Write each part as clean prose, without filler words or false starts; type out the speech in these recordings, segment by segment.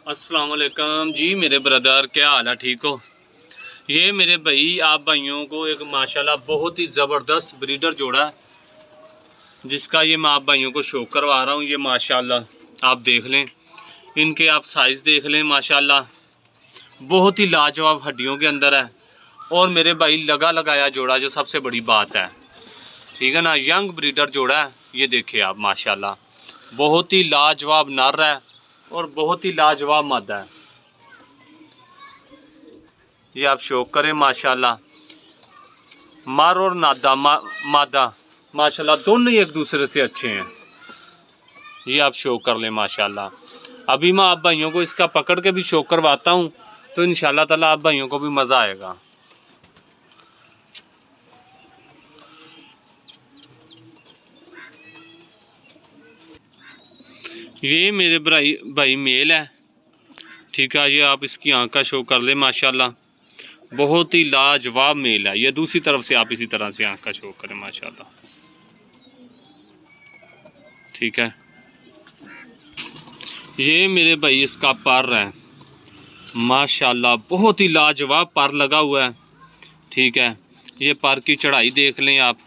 अस्सलाम वालेकुम जी मेरे ब्रदर, क्या हाल है? ठीक हो? ये मेरे भाई आप भाइयों को एक माशाल्लाह बहुत ही ज़बरदस्त ब्रीडर जोड़ा है जिसका ये मैं आप भाइयों को शो करवा रहा हूँ। ये माशाल्लाह आप देख लें, इनके आप साइज़ देख लें, माशाल्लाह बहुत ही लाजवाब हड्डियों के अंदर है। और मेरे भाई लगा लगाया जोड़ा, जो सबसे बड़ी बात है, ठीक है ना। यंग ब्रीडर जोड़ा है, ये देखिए आप माशाल्लाह बहुत ही लाजवाब नर है और बहुत ही लाजवाब मादा है। ये आप शौक करें माशाल्लाह, मर और मादा माशाल्लाह दोनों ही एक दूसरे से अच्छे हैं। ये आप शौक कर लें माशाल्लाह। अभी मैं आप भाइयों को इसका पकड़ के भी शौक करवाता हूँ, तो इंशाल्लाह ताला आप भाइयों को भी मज़ा आएगा। ये मेरे भाई मेल है, ठीक है। ये आप इसकी आँख का शो कर ले माशाल्लाह, बहुत ही लाजवाब मेल है। ये दूसरी तरफ से आप इसी तरह से आँख का शो करें माशाल्लाह, ठीक है। ये मेरे भाई इसका पर है माशाल्लाह, बहुत ही लाजवाब पर लगा हुआ है, ठीक है। ये पर की चढ़ाई देख लें आप,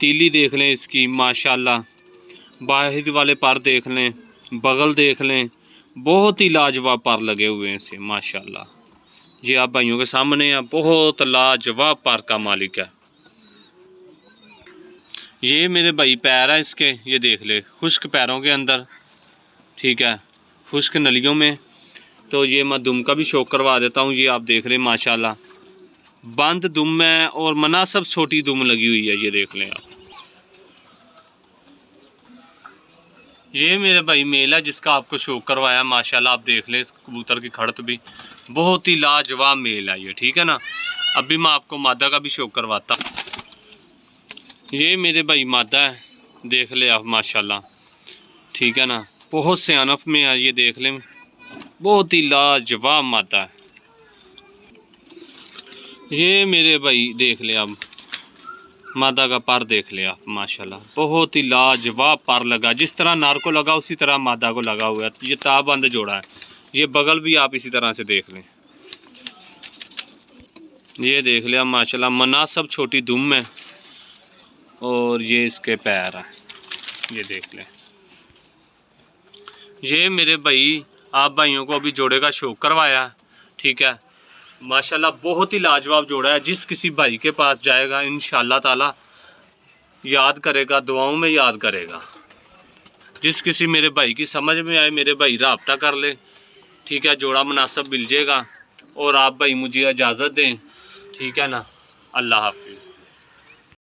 तीली देख लें इसकी माशाल्लाह, बाहिर वाले पर देख लें, बगल देख लें, बहुत ही लाजवाब पर लगे हुए हैं इसे माशाल्लाह। ये आप भाइयों के सामने है, बहुत लाजवाब पर का मालिक है। ये मेरे भाई पैर है इसके, ये देख ले, खुश्क पैरों के अंदर, ठीक है, खुश्क नलियों में। तो ये मैं दुम का भी शौक करवा देता हूँ। ये आप देख लें माशाल्लाह, बंद दुम है और मुनासिब छोटी दुम लगी हुई है, ये देख लें आप। ये मेरे भाई मेल है जिसका आपको शो करवाया माशाल्लाह। आप देख लें इस कबूतर की खड़त भी बहुत ही लाजवाब मेल है ये, ठीक है ना। अभी मैं आपको मादा का भी शो करवाता। ये मेरे भाई मादा है, देख ले आप माशाल्लाह, ठीक है ना, बहुत से अनफ में है। ये देख लें, बहुत ही लाजवाब मादा है। ये मेरे भाई देख ले आप, मादा का पर देख ले आप माशाल्लाह, बहुत ही लाजवाब पर लगा, जिस तरह नार को लगा उसी तरह मादा को लगा हुआ है। ये ताबंद जोड़ा है। ये बगल भी आप इसी तरह से देख लें, ये देख ले आप माशाल्लाह, मुनासिब छोटी दुम है और ये इसके पैर है, ये देख लें। ये मेरे भाई आप भाइयों को अभी जोड़े का शौक करवाया, ठीक है माशाल्लाह, बहुत ही लाजवाब जोड़ा है। जिस किसी भाई के पास जाएगा इंशाल्लाह ताला याद करेगा, दुआओं में याद करेगा। जिस किसी मेरे भाई की समझ में आए, मेरे भाई राब्ता कर ले, ठीक है, जोड़ा मुनासिब मिल जाएगा। और आप भाई मुझे इजाज़त दें, ठीक है ना। अल्लाह हाफिज़।